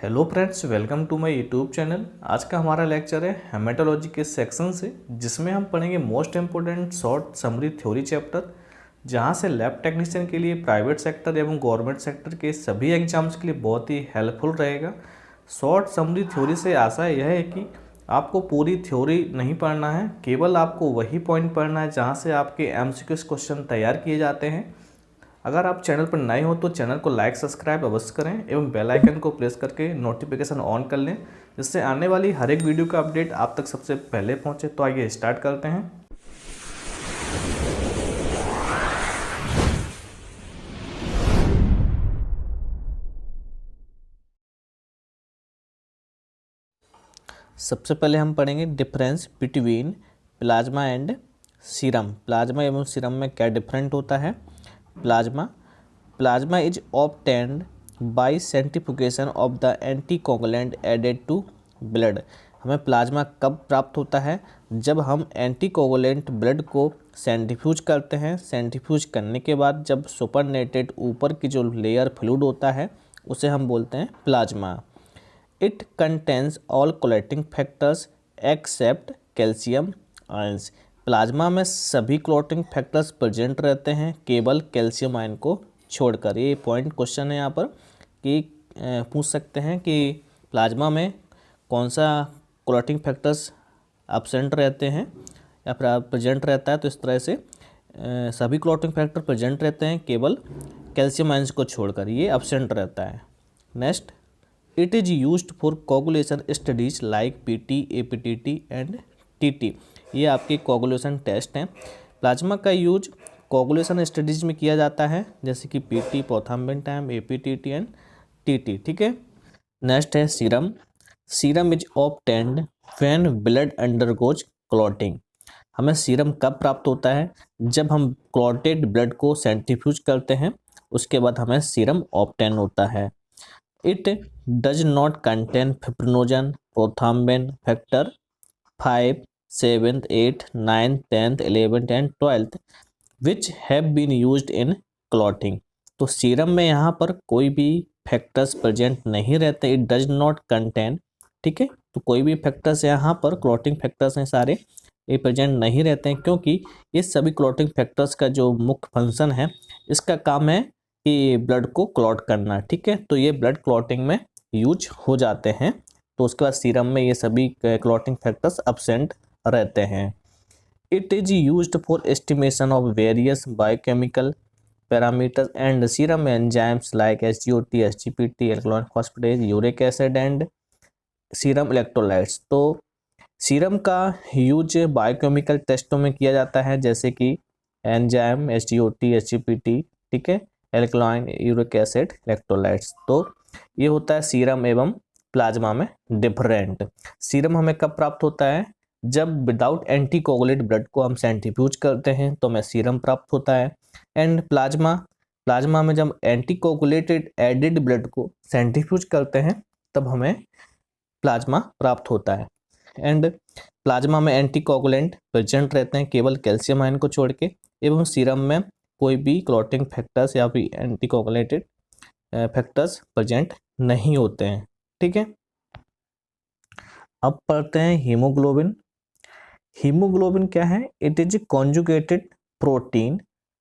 Hello friends, welcome to my YouTube channel. आज का हमारा लेक्चर है हेमेटोलॉजी के सेक्शन से, जिसमें हम पढ़ेंगे most important short summary theory chapter, जहां से लैब टेक्नीशियन के लिए प्राइवेट सेक्टर एवं गवर्नमेंट सेक्टर के सभी एग्जाम्स के लिए बहुत ही हेल्पफुल रहेगा। शॉर्ट समरी थ्योरी से आशा यह है कि आपको पूरी थ्योरी नहीं पढ़ना है, केवल आपको वही पॉइंट पढ़ना है जहाँ से आपके एमसीक्यूज क्वेश्चन तैयार किए जाते हैं। अगर आप चैनल पर नए हो तो चैनल को लाइक सब्सक्राइब अवश्य करें एवं बेल आइकन को प्रेस करके नोटिफिकेशन ऑन कर लें, जिससे आने वाली हर एक वीडियो का अपडेट आप तक सबसे पहले पहुंचे। तो आइए स्टार्ट करते हैं। सबसे पहले हम पढ़ेंगे difference between plasma and serum. Plasma एवं सीरम में क्या डिफरेंट होता है। Plasma is obtained by centrifugation of the anticoagulant added to blood. हमें प्लाज्मा कब प्राप्त होता है, जब हम एंटीकोगुलेंट ब्लड को सेंट्रीफ्यूज करते हैं। सेंट्रीफ्यूज करने के बाद जब सुपरनेटेड ऊपर की जो लेयर फ्लूइड होता है उसे हम बोलते हैं plasma. It contains all clotting factors except calcium ions. Plasma में सभी क्लॉटिंग फैक्टर्स प्रेजेंट रहते हैं, केवल कैल्शियम आयन को छोड़कर। ये पॉइंट क्वेश्चन है यहाँ पर कि पूछ सकते हैं कि प्लाज्मा में कौन सा क्लॉटिंग फैक्टर्स एब्सेंट रहते हैं या फिर प्रेजेंट रहता है। तो इस तरह से सभी क्लॉटिंग फैक्टर प्रेजेंट रहते हैं, केवल कैल्शियम आयंस को छोड़कर ये एब्सेंट रहता है। Next, it is used for coagulation studies like PT, APTT and TT. ये आपके कोगुलेशन टेस्ट हैं। प्लाज्मा का यूज कोगुलेशन स्टडीज में किया जाता है, जैसे कि PT, prothrombin time, APTT and TT. ठीक है। नेक्स्ट है serum. Serum is obtained when blood undergoes clotting. हमें सीरम कब प्राप्त होता है, जब हम क्लॉटेड ब्लड को सेंट्रीफ्यूज करते हैं, उसके बाद हमें सीरम ऑब्टेन होता है। It does not contain fibrinogen, prothrombin factor 5, 7, 8, 9, 10, 11 and 12 which have been used in clotting. तो सीरम में यहाँ पर कोई भी फैक्टर्स प्रेजेंट नहीं रहते। इट डज नॉट कंटेन, ठीक है। तो कोई भी फैक्टर्स यहाँ पर क्लॉटिंग फैक्टर्स हैं सारे, ये प्रेजेंट नहीं रहते हैं, क्योंकि ये सभी क्लॉटिंग फैक्टर्स का जो मुख्य फंक्शन है, इसका काम है कि ब्लड को क्लॉट करना। ठीक है। तो ये ब्लड क्लॉटिंग में यूज हो जाते हैं। तो उसके बाद सीरम में ये सभी क्लॉटिंग फैक्टर्स एब्सेंट रहते हैं। It is used for estimation of various biochemical parameters and serum enzymes like SGOT, SGPT, alkaline phosphatase, uric acid and serum electrolytes. तो सीरम का यूज बायोकेमिकल टेस्टों में किया जाता है, जैसे कि एंजाइम, SGOT, SGPT, ठीक है, एल्कलाइन, यूरिक एसिड, इलेक्ट्रोलाइट्स। तो ये होता है सीरम एवं प्लाज्मा में डिफरेंट। सीरम हमें कब प्राप्त होता है, जब विदाउट एंटीकोगुलेट ब्लड को हम सेंट्रीफ्यूज करते हैं तो हमें सीरम प्राप्त होता है। एंड प्लाज्मा में जब एंटीकोगुलेटेड एडिड ब्लड को सेंट्रीफ्यूज करते हैं तब हमें प्लाज्मा प्राप्त होता है। एंड प्लाज्मा में एंटीकोगुलेंट प्रेजेंट रहते हैं, केवल कैल्शियम आयन को छोड़ के, एवं सीरम में कोई भी क्लॉटिंग फैक्टर्स या फिर एंटीकोगुलेटेड फैक्टर्स प्रेजेंट नहीं होते हैं। ठीक है। अब पढ़ते हैं हीमोग्लोबिन। हीमोग्लोबिन क्या है, इट इज कॉन्जुगेटेड प्रोटीन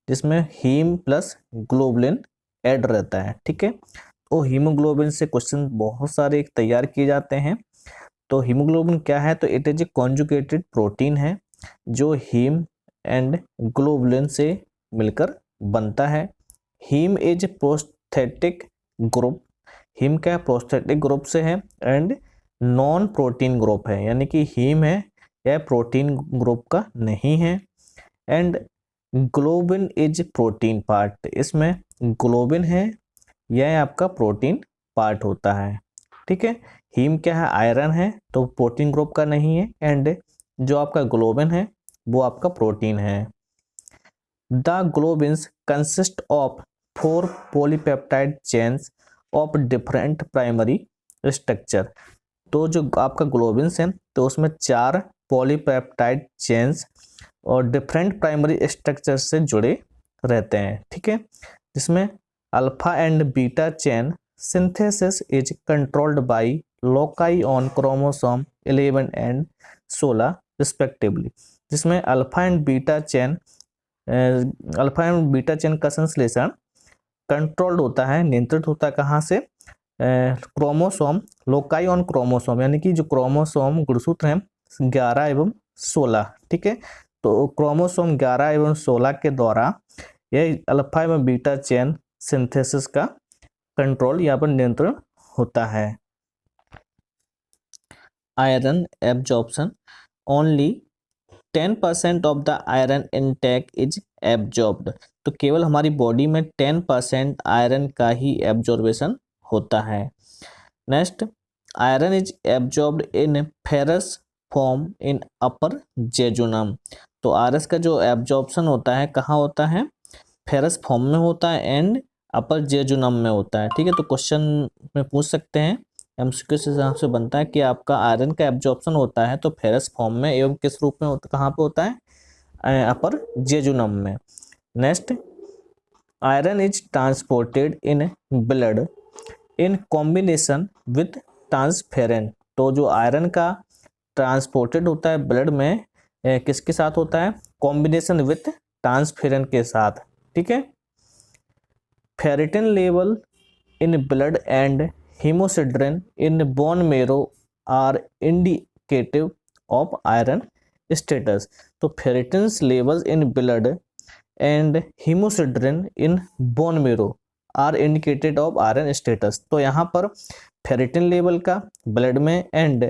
जिसमें हीम प्लस ग्लोबुलिन ऐड रहता है। ठीक है। तो हीमोग्लोबिन से क्वेश्चन बहुत सारे तैयार किए जाते हैं। तो हीमोग्लोबिन क्या है, तो इट इज कॉन्जुगेटेड प्रोटीन है जो हीम एंड ग्लोबुलिन से मिलकर बनता है। Heme is prosthetic group. Heme क्या है, प्रोस्थेटिक ग्रुप से है एंड नॉन प्रोटीन ग्रुप है, यानी कि हीम है यह प्रोटीन ग्रुप का नहीं है। And globin is protein part. इसमें ग्लोबिन है, यह आपका प्रोटीन पार्ट होता है। ठीक है। हीम क्या है, आयरन है, तो प्रोटीन ग्रुप का नहीं है। एंड जो आपका ग्लोबिन है वो आपका प्रोटीन है। The globins consist of 4 polypeptide chains of different primary structure. तो जो आपका ग्लोबिन्स है तो उसमें 4 पॉलीपेप्टाइड चेन्स और डिफरेंट प्राइमरी स्ट्रक्चर से जुड़े रहते हैं। ठीक है। जिसमें alpha and beta chain synthesis is controlled by loci on chromosome 11 and 16 respectively, जिसमें अल्फा एंड बीटा चेन का संश्लेषण कंट्रोल्ड होता है, नियंत्रित होता है कहाँ से, क्रोमोसोम, लोकाई ऑन क्रोमोसोम, यानी कि जो क्रोमोसोम गुणसूत्र हैं 11 एवं 16, ठीक है। तो क्रोमोसोम 11 एवं 16 के द्वारा यह अल्फा एवं बीटा चेन सिंथेसिस का कंट्रोल यहाँ पर नियंत्रण होता है। Iron absorption, only 10% of the iron intake is absorbed, तो केवल हमारी बॉडी में 10% आयरन का ही एब्जॉर्बेशन होता है। Next, iron is absorbed in ferrous form in upper jejunum, तो आरएस का जो एब्जॉर्प्शन होता है कहाँ होता है, फेरस फॉर्म में होता है एंड अपर जेजुनम में होता है, ठीक है। तो क्वेश्चन में पूछ सकते हैं, एमसीक्यू से हिसाब से बनता है कि आपका आयरन का एब्जॉर्प्शन होता है तो फेरस फॉर्म में एवं किस रूप में होता, कहाँ पे होता है, अपर जेजुनम में। Next, iron is transported in blood in combination with transferrin, तो जो आयरन का ट्रांसपोर्टेड होता है ब्लड में किसके साथ होता है, कॉम्बिनेशन विथ ट्रांसफेरेंट के साथ, ठीक है। Ferritin level in blood and haemosiderin in bone marrow are indicative of iron status, तो ferritins levels in blood and haemosiderin in bone marrow are indicated of iron status, तो यहाँ पर फेरिटिन लेवल का blood में and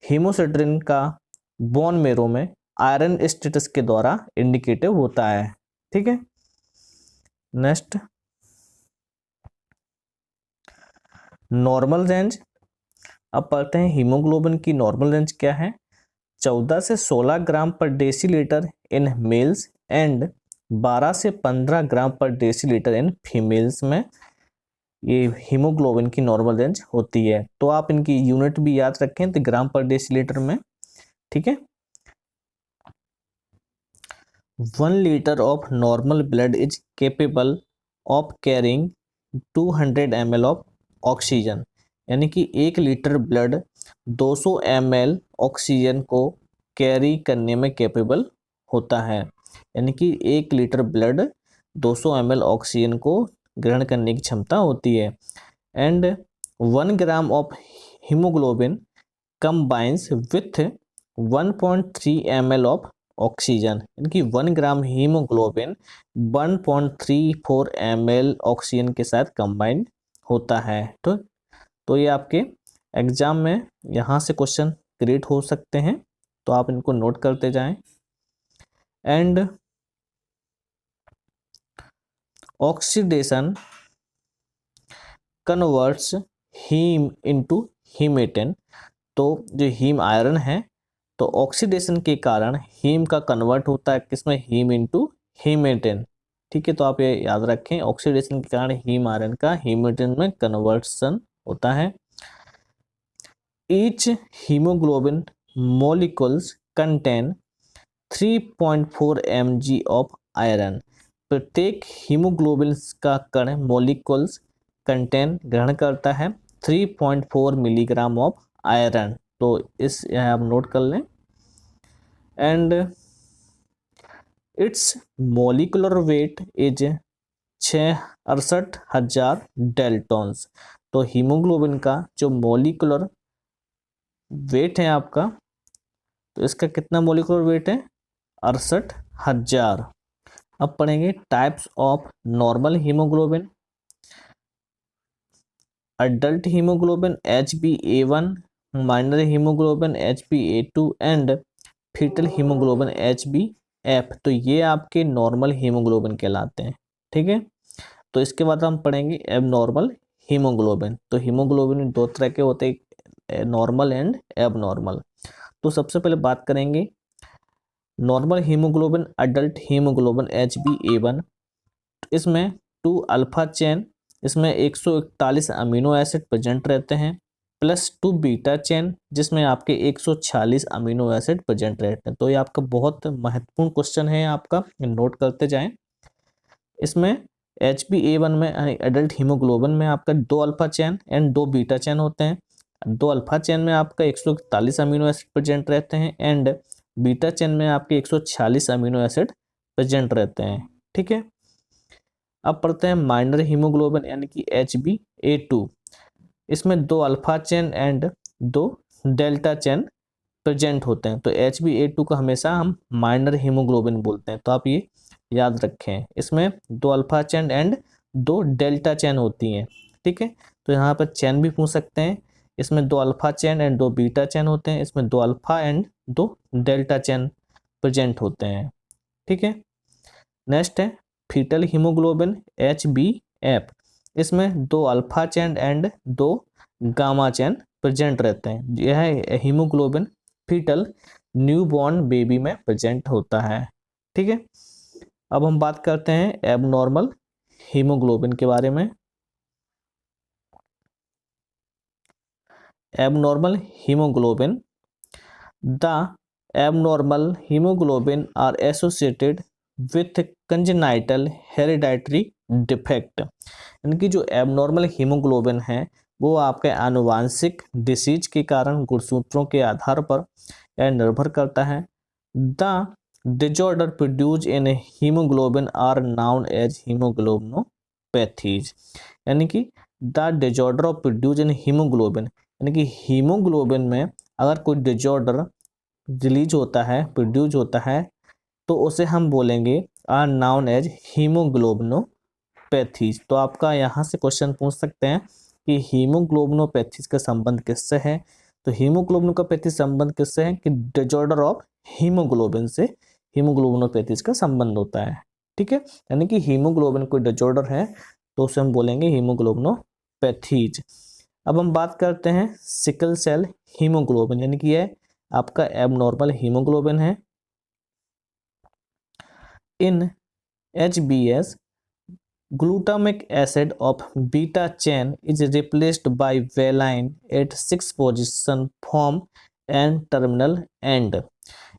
haemosiderin का bone मेरो में iron status के द्वारा इंडिकेटिव होता है, ठीक है। नेक्स्ट, नॉर्मल रेंज, अब पढ़ते हैं हीमोग्लोबिन की नॉर्मल रेंज क्या है, 14 से 16 ग्राम पर डेसीलीटर इन मेल्स एंड 12 से 15 ग्राम पर डेसीलीटर इन फीमेल्स में ये हीमोग्लोबिन की नॉर्मल रेंज होती है। तो आप इनकी यूनिट भी याद रखें, तो ग्राम पर डेसीलीटर में, ठीक है। 1 litre of normal blood is capable of carrying 200 ml of oxygen, यानी कि 1 लीटर ब्लड 200 ml ऑक्सीजन को कैरी करने में कैपेबल होता है, यानी कि 1 लीटर ब्लड 200 ml ऑक्सीजन को ग्रहण करने की क्षमता होती है। And 1 gram of haemoglobin combines with 1.3 ml of oxygen, यानी कि 1 ग्राम हीमोग्लोबिन 1.34 ml ऑक्सीजन के साथ कंबाइंड होता है। तो ये आपके एग्जाम में यहाँ से क्वेश्चन क्रिएट हो सकते हैं, तो आप इनको नोट करते जाएं। And oxidation converts haem into haematin, तो जो हीम आयरन है तो ऑक्सीडेशन के कारण हीम का कन्वर्ट होता है किसमें, हीम इनटू हीमेटन, ठीक है। तो आप ये याद रखें, ऑक्सीडेशन के कारण हीम आयरन का हीमेटन में कन्वर्सन होता है। Each haemoglobin molecules contain 3.4 mg of iron, प्रत्येक हीमोग्लोबिन का कण मॉलिक्यूल्स कंटेन ग्रहण करता है 3.4 मिलीग्राम ऑफ आयरन, तो इस यहाँ आप नोट कर लें। And it's molecular weight is 68,000 डेल्टॉन्स, तो हीमोग्लोबिन का जो मॉलिकुलर वेट है आपका, तो इसका कितना मॉलिकुलर वेट है, 68,000। अब पढ़ेंगे types of normal haemoglobin, adult haemoglobin HbA1, minor haemoglobin HbA2 and foetal haemoglobin HbF, तो ये आपके नॉर्मल हीमोग्लोबिन कहलाते हैं, ठीक है। तो इसके बाद हम पढ़ेंगे एबनॉर्मल हीमोग्लोबिन, तो हीमोग्लोबिन 2 तरह के होते हैं, नॉर्मल एंड एबनॉर्मल। तो सबसे पहले बात करेंगे normal haemoglobin, adult haemoglobin HbA1, इसमें 2 अल्फा चेन, इसमें 141 अमीनो एसिड प्रेजेंट रहते हैं, प्लस 2 बीटा चेन जिसमें आपके 146 अमीनो एसिड प्रेजेंट रहते हैं। तो ये आपका बहुत महत्वपूर्ण क्वेश्चन है, आपका नोट करते जाएं। इसमें HbA1 में एडल्ट हीमोग्लोबिन में आपका 2 alpha chain and 2 beta chain होते हैं। 2 अल्फा चेन में आपका 141 अमीनो एसिड प्रेजेंट रहते हैं एंड बीटा चेन में आपके 146 अमीनो एसिड प्रेजेंट रहते हैं। ठीक है, अब पढ़ते हैं माइनर हीमोग्लोबिन यानी कि HbA2। इसमें 2 alpha chain and 2 delta chain present होते हैं। तो HbA2 को हमेशा हम माइनर हीमोग्लोबिन बोलते हैं, तो आप ये याद रखें। इसमें 2 alpha chain and 2 delta chain होती हैं। ठीक है, तो यहाँ पर चेन भी पूछ सकते हैं। इसमें 2 alpha chain and 2 beta chain होते हैं। इसमें 2 alpha and 2 delta chain present होते हैं। ठीक है, नेक्स्ट है फीटल हीमोग्लोबिन HbF। इसमें 2 alpha chain and 2 gamma chain present रहते हैं। यह हीमोग्लोबिन फीटल न्यूबॉर्न बेबी में प्रेजेंट होता है। ठीक है, अब हम बात करते हैं एबनॉर्मल हीमोग्लोबिन के बारे में। Abnormal haemoglobin, the abnormal haemoglobin are associated with congenital hereditary defect. यानी कि जो एबनॉर्मल हीमोग्लोबिन है वो आपके आनुवांशिक डिसीज के कारण गुणसूत्रों के आधार पर यह निर्भर करता है। The disorder produce in haemoglobin are known as haemoglobinopathies. यानी कि the disorder of produce in haemoglobin, यानी कि हीमोग्लोबिन में अगर कोई डिजॉर्डर रिलीज होता है, प्रोड्यूस होता है, तो उसे हम बोलेंगे आर नाउन एज हीमोग्लोबिनोपैथीज। तो आपका यहाँ से क्वेश्चन पूछ सकते हैं कि हीमोग्लोबिनोपैथीज का संबंध किससे है। तो हीमोग्लोबिनोपैथी संबंध किससे है कि डिजॉर्डर ऑफ हीमोग्लोबिन से हीमोग्लोबिनोपैथीज का संबंध होता है। ठीक है, यानी कि हीमोग्लोबिन कोई डिजॉर्डर है तो उसे हम बोलेंगे हीमोग्लोबिनोपैथीज। अब हम बात करते हैं सिकल सेल हीमोग्लोबिन, यानी कि यह आपका एबनॉर्मल हीमोग्लोबिन है। इन HbS, glutamic acid of beta chain is replaced by valine at 6 position form and terminal end।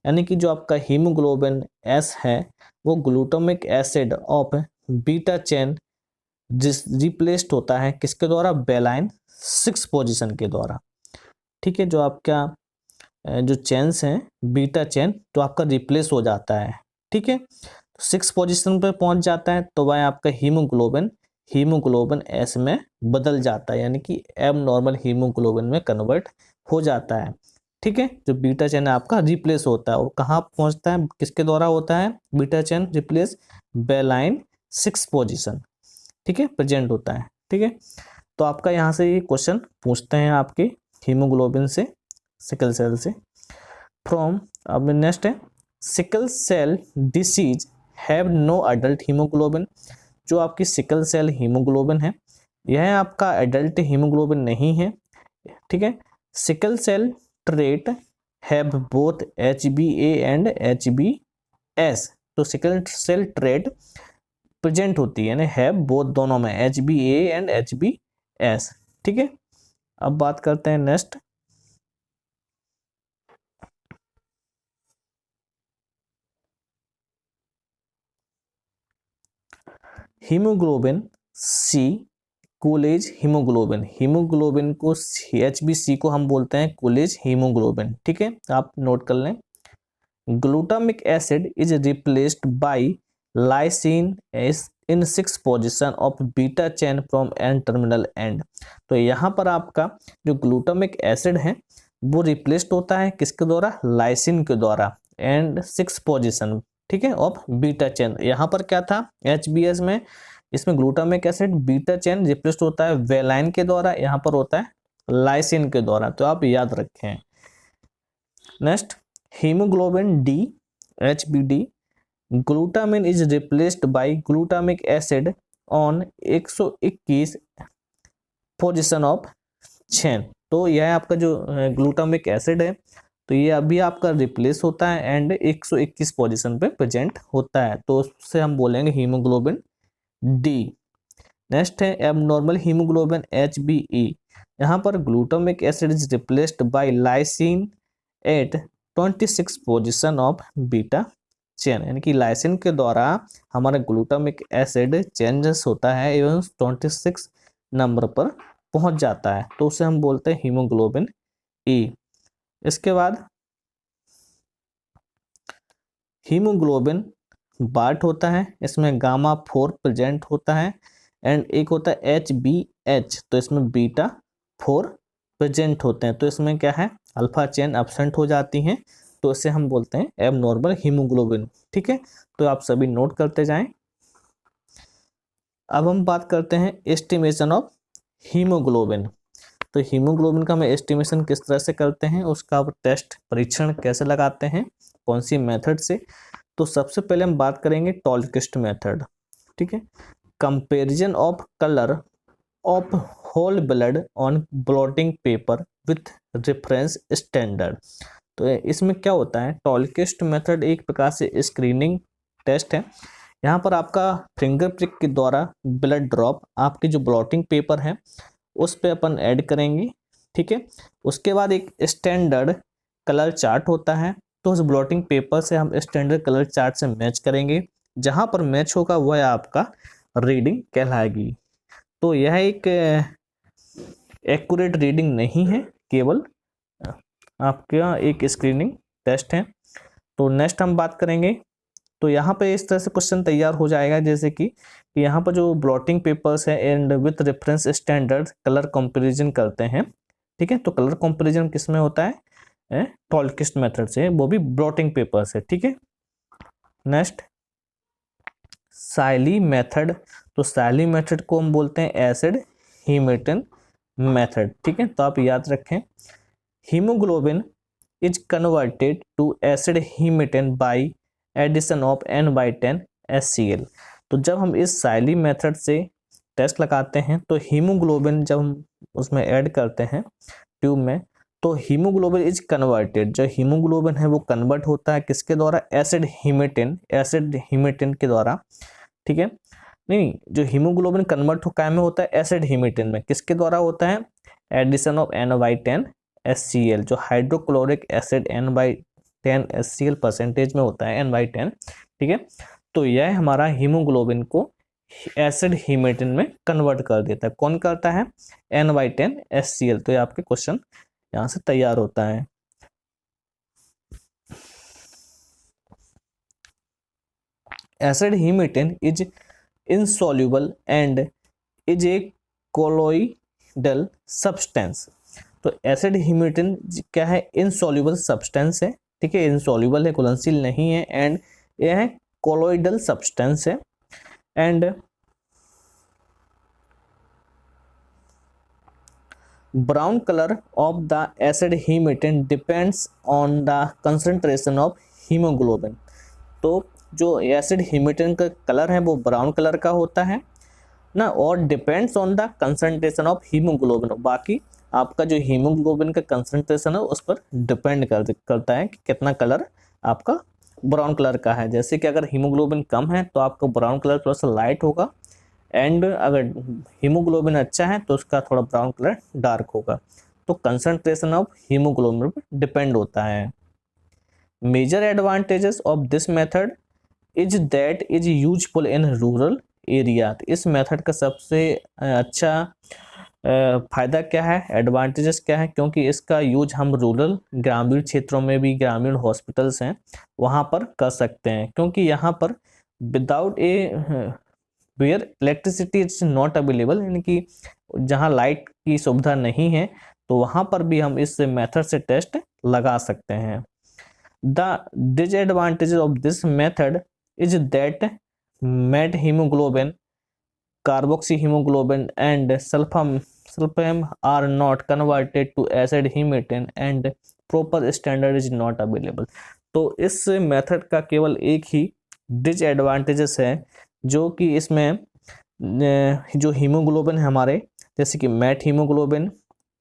यानी कि जो आपका हीमोग्लोबिन S है वो glutamic acid of beta chain replaced होता है किसके द्वारा, वेलाइन 6 पोजीशन के द्वारा। ठीक है, जो आपका जो चेन्स हैं बीटा चेन तो आपका रिप्लेस हो जाता है। ठीक है, 6 पोजीशन पर पहुंच जाता है तो वह आपका हीमोग्लोबिन एस में बदल जाता है, यानी कि एबनॉर्मल हीमोग्लोबिन में कन्वर्ट हो जाता है। ठीक है, जो बीटा चेन आपका रिप्लेस होता है और कहाँ पहुंचता है, किसके द्वारा होता है beta chain replace, valine 6 position. ठीक है, प्रेजेंट होता है। ठीक है, तो आपका यहाँ से ये क्वेश्चन पूछते हैं आपके हीमोग्लोबिन से, सिकल सेल से। फ्रॉम, अब नेक्स्ट है sickle cell disease have no adult haemoglobin. जो आपकी सिकल सेल हीमोग्लोबिन है यह आपका एडल्ट हीमोग्लोबिन नहीं है। ठीक है, sickle cell trait have both HbA and HbS। तो सिकल सेल ट्रेट प्रेजेंट होती है ना, हैव बोथ दोनों में, HbA एंड HbS। ठीक है, अब बात करते हैं next haemoglobin C, college haemoglobin. Haemoglobin को HbC को हम बोलते हैं कोलेज हीमोग्लोबिन। ठीक है, आप नोट कर लें। Glutamic acid is replaced by lysine in 6 position of beta chain from N terminal end. तो यहाँ पर आपका जो ग्लूटामिक एसिड है वो रिप्लेस्ड होता है किसके द्वारा, लाइसिन के द्वारा, एंड 6 पोजीशन। ठीक है, ऑफ बीटा चेन। यहाँ पर क्या था HbS में, इसमें glutamic acid beta chain replaced होता है वेलाइन के द्वारा, यहाँ पर होता है लाइसिन के द्वारा, तो आप याद रखें। Next haemoglobin D, HbD, glutamine is replaced bye glutamic acid on 121 position of chain. तो यह आपका जो ग्लूटामिक एसिड है तो ये अभी आपका रिप्लेस होता है एंड 121 पोजीशन पे प्रेजेंट होता है, तो उससे हम बोलेंगे हीमोग्लोबिन D। नेक्स्ट है एबनॉर्मल हीमोग्लोबिन HbE। यहाँ पर glutamic acid is replaced by lysine at 26 position of beta chain, यानी कि लाइसिन के द्वारा हमारा ग्लूटामिक एसिड चेंजेस होता है एवं 26 नंबर पर पहुंच जाता है, तो उसे हम बोलते हैं हीमोग्लोबिन ई। इसके बाद हीमोग्लोबिन बार्ट होता है, इसमें गामा 4 प्रेजेंट होता है, एंड एक होता है HbH, तो इसमें बीटा 4 प्रेजेंट होते हैं, तो इसमें क्या है, अल्फा चेन एब्सेंट हो जाती हैं, तो इसे हम बोलते हैं एबनॉर्मल हीमोग्लोबिन। ठीक है, तो आप सभी नोट करते जाएं। अब हम बात करते हैं एस्टिमेशन ऑफ हीमोग्लोबिन। तो हीमोग्लोबिन का हम एस्टिमेशन किस तरह से करते हैं, उसका टेस्ट परीक्षण कैसे लगाते हैं, कौन सी मेथड से। तो सबसे पहले हम बात करेंगे टॉलकिस्ट मेथड। ठीक है, comparison of colour of whole blood on blotting paper with reference standard. तो इसमें क्या होता है, टॉलकिस्ट मेथड एक प्रकार से स्क्रीनिंग टेस्ट है। यहाँ पर आपका फिंगर प्रिक के द्वारा ब्लड ड्रॉप आपके जो ब्लॉटिंग पेपर है उस पे अपन ऐड करेंगे। ठीक है, उसके बाद एक स्टैंडर्ड कलर चार्ट होता है, तो उस ब्लॉटिंग पेपर से हम स्टैंडर्ड कलर चार्ट से मैच करेंगे, जहां पर मैच होगा वह आपका रीडिंग कहलाएगी। तो यह एक एक्यूरेट रीडिंग नहीं है, केवल आपका एक स्क्रीनिंग टेस्ट है। तो नेक्स्ट हम बात करेंगे, तो यहाँ पे इस तरह से क्वेश्चन तैयार हो जाएगा, जैसे कि यहाँ पर जो ब्लॉटिंग पेपर्स है and with reference standard colour comparison करते हैं। ठीक है, तो कलर कंपैरिजन किस में होता है, टॉलकिस्ट मेथड से, वो भी ब्लॉटिंग पेपर से। ठीक है, नेक्स्ट साइली मेथड। तो साइली मेथड को हम बोलते हैं एसिड हीमेटन मेथड। ठीक है, तो आप याद रखें, haemoglobin is converted to acid haematin by addition of N/10 HCl। तो जब हम इस साइली मेथड से टेस्ट लगाते हैं, तो हीमोग्लोबिन जब हम उसमें ऐड करते हैं ट्यूब में, तो हीमोग्लोबिन इज कन्वर्टेड, जो हीमोग्लोबिन है वो कन्वर्ट होता है किसके द्वारा, एसिड हीमेटिन के द्वारा। ठीक है, नहीं, जो हीमोग्लोबिन कन्वर्ट काय में होता है, एसिड हीमेटिन में, किसके द्वारा होता है, एडिशन ऑफ N/10 HCl, जो hydrochloric acid N/10 HCl percentage में होता है, N/10। ठीक है, तो यह हमारा हीमोग्लोबिन को एसिड हीमेटिन में कन्वर्ट कर देता है। कौन करता है, N/10 HCl। तो ये आपके क्वेश्चन यहां से तैयार होता है। Acid haematin is insoluble and is a colloidal substance. तो एसिड हीमेटिन क्या है, इनसॉल्युबल सब्सटेंस है। ठीक है, इनसॉल्युबल है, घुलनशील नहीं है, एंड यह है कोलोइडल सब्सटेंस है। And brown colour of the acid haematin depends on the concentration of haemoglobin. तो जो एसिड हीमेटिन का कलर है वो ब्राउन कलर का होता है ना, और depends on the concentration of haemoglobin, बाकी आपका जो हीमोग्लोबिन का कंसंट्रेशन है उस पर डिपेंड करता है कि कितना कलर आपका ब्राउन कलर का है। जैसे कि अगर हीमोग्लोबिन कम है तो आपका ब्राउन कलर थोड़ा सा लाइट होगा, एंड अगर हीमोग्लोबिन अच्छा है तो उसका थोड़ा ब्राउन कलर डार्क होगा। तो कंसंट्रेशन ऑफ हीमोग्लोबिन पर डिपेंड होता है। Major advantages of this method is that is useful in rural area. इस मेथड का सबसे अच्छा फायदा क्या है, एडवांटेजेस क्या है, क्योंकि इसका यूज हम रूरल ग्रामीण क्षेत्रों में भी, ग्रामीण हॉस्पिटल्स हैं वहाँ पर कर सकते हैं, क्योंकि यहाँ पर without a where electricity is not available, यानी कि जहाँ लाइट की सुविधा नहीं है तो वहाँ पर भी हम इस मेथड से टेस्ट लगा सकते हैं। The disadvantages of this method is that methaemoglobin, carboxyhaemoglobin and sulphaem are not converted to acid haematin and proper standard is not available. तो इस मेथड का केवल एक ही डिसएडवांटेजेस है, जो कि इसमें जो हीमोग्लोबिन है हमारे, जैसे कि methaemoglobin,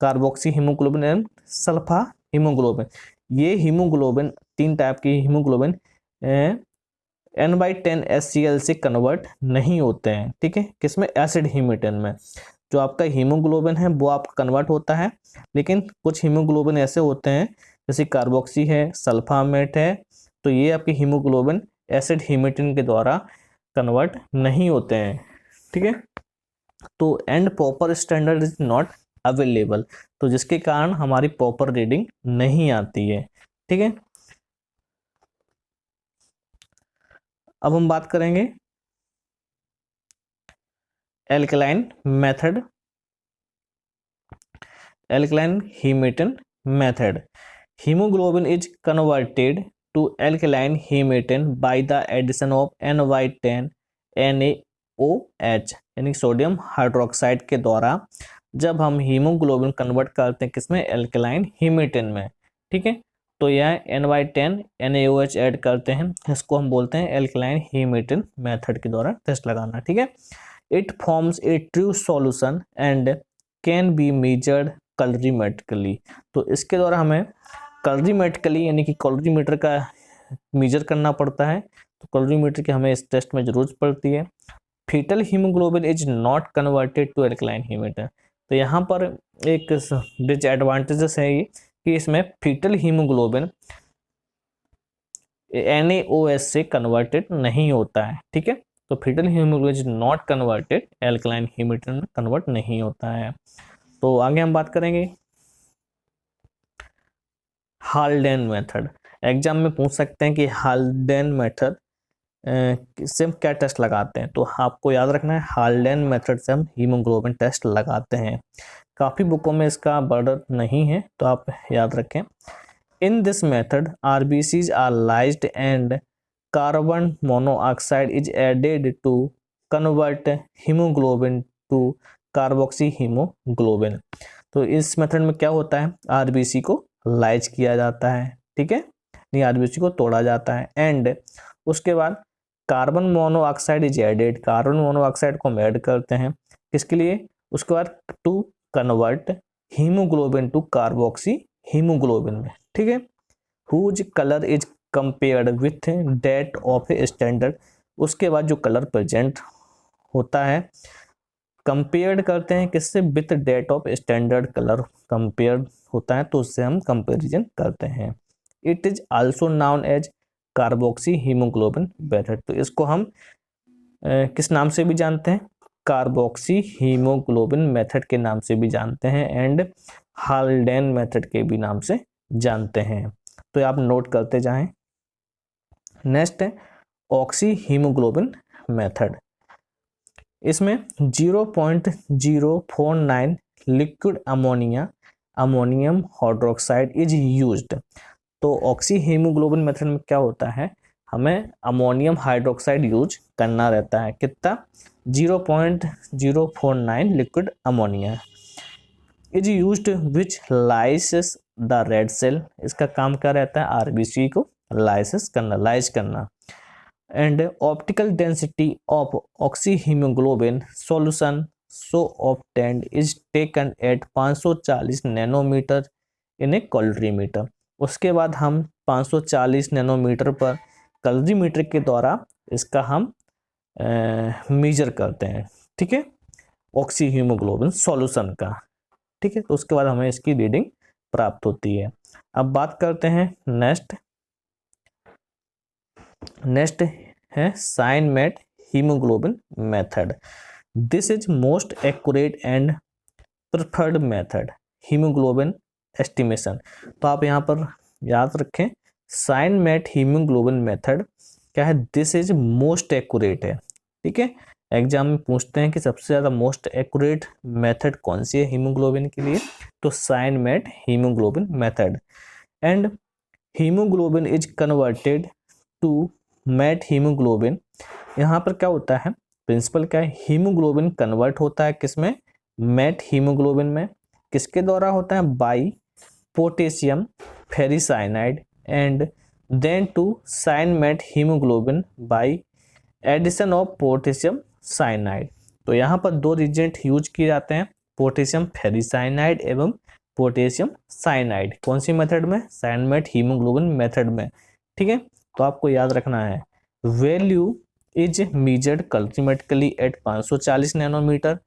carboxyhaemoglobin and sulphaemoglobin, ये हीमोग्लोबिन 3 टाइप की हीमोग्लोबिन N/10 HCl से कन्वर्ट नहीं होते हैं। ठीक है, किसमें, एसिड हीमेटिन में। जो आपका हीमोग्लोबिन है वो आपका कन्वर्ट होता है, लेकिन कुछ हीमोग्लोबिन ऐसे होते हैं जैसे कार्बोक्सी है, सल्फामेट है, तो ये आपके हीमोग्लोबिन एसिड हीमेटिन के द्वारा कन्वर्ट नहीं होते हैं। ठीक है, तो and proper standard is not available, तो जिसके कारण हमारी प्रॉपर रीडिंग नहीं आती है। ठीक है, अब हम बात करेंगे alkaline method, alkaline haematin method. Haemoglobin is converted to alkaline haematin by the addition of NY10 NaOH यानी सोडियम हाइड्रोक्साइड के द्वारा जब हम हीमोग्लोबिन कन्वर्ट करते हैं किसमें, एल्कलाइन हीमेटन में। ठीक है, तो यह NY10 NaOH ऐड करते हैं, इसको हम बोलते हैं एल्कलाइन हीमेटन मेथड के द्वारा टेस्ट लगाना। ठीक है, it forms a true solution and can be measured colorimetrically, तो इसके द्वारा हमें कैलोरीमेट्रिकली यानी कि कैलोरीमीटर का मेजर करना पड़ता है, तो कैलोरीमीटर की हमें इस टेस्ट में जरूरत पड़ती है। Fetal haemoglobin is not converted to alkaline haematin, तो यहाँ पर एक डिसएडवांटेजेस है ये कि इसमें फीटल हीमोग्लोबिन NaOH से कन्वर्टेड नहीं होता है। ठीक है, तो fetal haemoglobin is not converted, alkaline haematin में कन्वर्ट नहीं होता है। तो आगे हम बात करेंगे हाल्डेन मेथड। एग्जाम में पूछ सकते हैं कि हाल्डेन मेथड से हम क्या टेस्ट लगाते हैं, तो आपको याद रखना है हाल्डेन मेथड से हम हीमोग्लोबिन टेस्ट लगाते हैं। काफ़ी बुकों में इसका बर्डन नहीं है, तो आप याद रखें। In this method RBCs are lysed and carbon monoxide is added to convert haemoglobin to carboxyhaemoglobin. तो इस मेथड में क्या होता है, RBC को लाइज किया जाता है। ठीक है, नहीं RBC को तोड़ा जाता है एंड उसके बाद carbon monoxide is added, carbon monoxide को हम ऐड करते हैं किसके लिए, उसके बाद to convert haemoglobin to carboxyhaemoglobin में। ठीक है, whose colour is compared with that of a standard, उसके बाद जो कलर प्रेजेंट होता है कंपेयर्ड करते हैं किससे, with that of standard colour compare होता है, तो उससे हम कंपेरिजन करते हैं। It is also known as carboxyhaemoglobin method, तो इसको हम किस नाम से भी जानते हैं, कार्बोक्सी हीमोग्लोबिन मेथड के नाम से भी जानते हैं एंड हाल्डेन मेथड के भी नाम से जानते हैं, तो आप नोट करते जाएं। नेक्स्ट है ऑक्सी हीमोग्लोबिन मेथड। इसमें 0.049 liquid ammonium hydroxide is used, तो ऑक्सी हीमोग्लोबिन मेथड में क्या होता है, हमें अमोनियम हाइड्रोक्साइड यूज करना रहता है। कितना, 0.049 liquid ammonia is used which lyses the red cell, इसका काम क्या रहता है, RBC को लाइसेस करना, लाइज करना। And optical density of oxyhaemoglobin solution so obtained is taken at 540 nanometre in a colorimeter, उसके बाद हम 540 नैनोमीटर पर कैलोरीमीटर के द्वारा इसका हम मेजर करते हैं। ठीक है, ऑक्सी हीमोग्लोबिन सॉल्यूशन का। ठीक है, तो उसके बाद हमें इसकी रीडिंग प्राप्त होती है। अब बात करते हैं नेक्स्ट है cyanmethaemoglobin method. This is most accurate and preferred method haemoglobin estimation, तो आप यहाँ पर याद रखें साइनमेट हीमोग्लोबिन मेथड क्या है, दिस इज मोस्ट एक्यूरेट है। ठीक है, एग्जाम में पूछते हैं कि सबसे ज़्यादा मोस्ट एक्यूरेट मेथड कौन सी है हीमोग्लोबिन के लिए, तो cyanmethaemoglobin method. And haemoglobin is converted to methaemoglobin, यहाँ पर क्या होता है, प्रिंसिपल क्या है, हीमोग्लोबिन कन्वर्ट होता है किसमें, मैट हीमोग्लोबिन में, किसके द्वारा होता है, by potassium ferricyanide and then to cyanmethaemoglobin by addition of potassium cyanide. तो यहाँ पर दो रिएजेंट यूज किए जाते हैं, पोटेशियम फेरिसाइनाइड एवं पोटेशियम साइनाइड, कौन सी मेथड में, साइनमेट हीमोग्लोबिन मेथड में। ठीक है, तो आपको याद रखना है value is measured colorimetrically at 540 nanometre.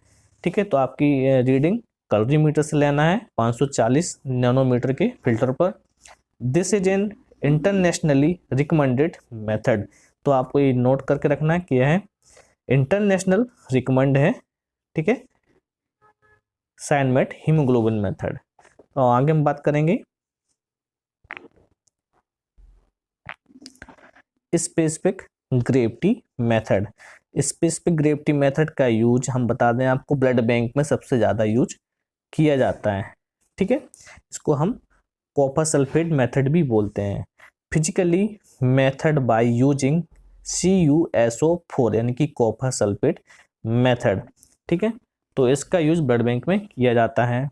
ठीक है, तो आपकी रीडिंग कैलोरीमीटर से लेना है 540 नैनोमीटर के फिल्टर पर। This is an internationally recommended method, तो आपको ये नोट करके रखना है कि यह इंटरनेशनल रिकमेंड है, ठीक है, साइनमेट हीमोग्लोबिन मेथड। और आगे हम बात करेंगे specific gravity method. Specific gravity method का यूज हम बता दें आपको, ब्लड बैंक में सबसे ज़्यादा यूज किया जाता है, ठीक है। इसको हम कॉपर सल्फेट मेथड भी बोलते हैं। Physically method by using CuSO4 यानी कि कॉपर सल्फेट मेथड, ठीक है। तो इसका यूज ब्लड बैंक में किया जाता है।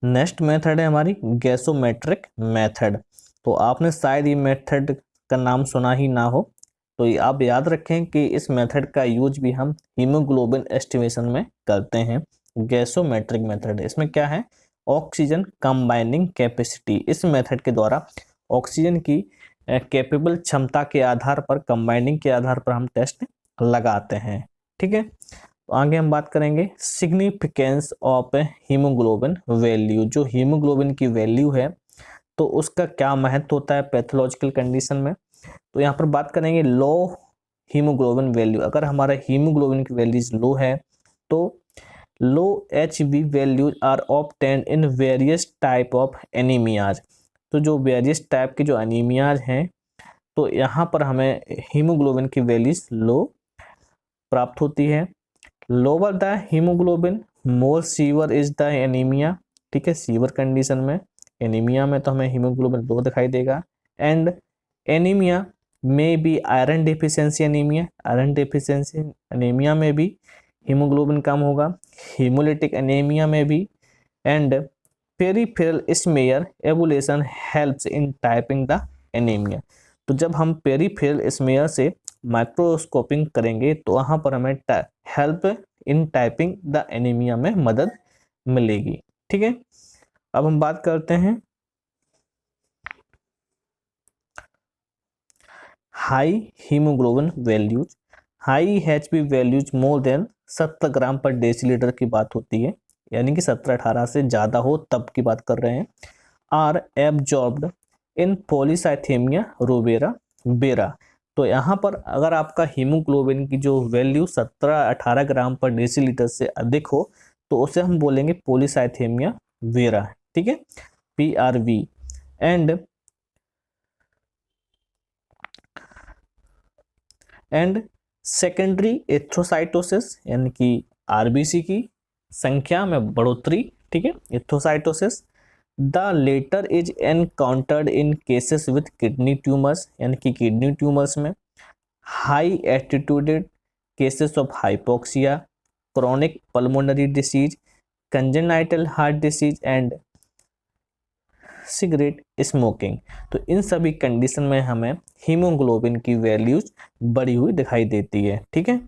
नेक्स्ट मेथड है हमारी गैसोमेट्रिक मेथड। तो आपने शायद ये मेथड का नाम सुना ही ना हो, तो ये आप याद रखें कि इस मेथड का यूज भी हम हीमोग्लोबिन एस्टिमेशन में करते हैं। गैसोमेट्रिक मेथड, इसमें क्या है, ऑक्सीजन कंबाइनिंग कैपेसिटी। इस मेथड के द्वारा ऑक्सीजन की कैपेबल क्षमता के आधार पर, कंबाइनिंग के आधार पर हम टेस्ट लगाते हैं, ठीक है। तो आगे हम बात करेंगे सिग्निफिकेंस ऑफ हीमोग्लोबिन वैल्यू। जो हीमोग्लोबिन की वैल्यू है तो उसका क्या महत्व होता है पैथोलॉजिकल कंडीशन में। तो यहाँ पर बात करेंगे लो हीमोग्लोबिन वैल्यू। अगर हमारा हीमोग्लोबिन की वैल्यूज लो है तो low HB values are obtained in various type of anaemias. तो जो वेरियस टाइप के जो एनीमियाज हैं तो यहाँ पर हमें हीमोग्लोबिन की वैल्यूज लो प्राप्त होती है। Lower the haemoglobin more sewer is the anaemia, ठीक है। सीवर कंडीशन में, एनीमिया में तो हमें हीमोग्लोबिन लो दिखाई देगा। एंड एनीमिया में भी iron deficiency anaemia, iron deficiency anaemia में भी हीमोग्लोबिन कम होगा। हीमोलिटिक एनीमिया में भी। And peripheral smear evolution helps in typing the anaemia. तो जब हम पेरिफेरल स्मेयर से माइक्रोस्कोपिंग करेंगे तो वहाँ पर हमें help in typing the anaemia में मदद मिलेगी, ठीक है। अब हम बात करते हैं high haemoglobin values. High HB values more than 70 ग्राम पर डेसीलीटर की बात होती है, यानी कि 17-18 से ज़्यादा हो तब की बात कर रहे हैं। आर एब्जॉर्ब्ड इन पॉलीसाइथेमिया रूबेरा बेरा। तो यहाँ पर अगर आपका हीमोग्लोबिन की जो वैल्यू 17-18 ग्राम पर डेसीलीटर से अधिक हो तो उसे हम बोलेंगे पॉलीसाइथेमिया वेरा, ठीक है, PRV। एंड सेकेंडरी एथ्रोसाइटोसिस यानी कि RBC की संख्या में बढ़ोतरी, ठीक है, erythrocytosis. The latter is encountered in cases with kidney tumours यानी कि किडनी ट्यूमर्स में। High altituded cases of hypoxia, chronic pulmonary disease, congenital heart disease and cigarette smoking. तो इन सभी कंडीशन में हमें हीमोग्लोबिन की वैल्यूज बढ़ी हुई दिखाई देती है, ठीक है।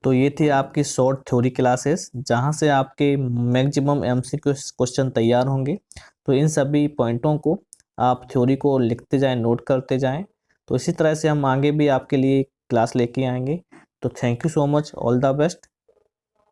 तो ये थी आपकी शॉर्ट थ्योरी क्लासेस जहाँ से आपके मैक्सिमम MCQ क्वेश्चन तैयार होंगे। तो इन सभी पॉइंटों को आप थ्योरी को लिखते जाएं, नोट करते जाएं। तो इसी तरह से हम आगे भी आपके लिए क्लास लेके आएंगे। तो thank you so much, all the best.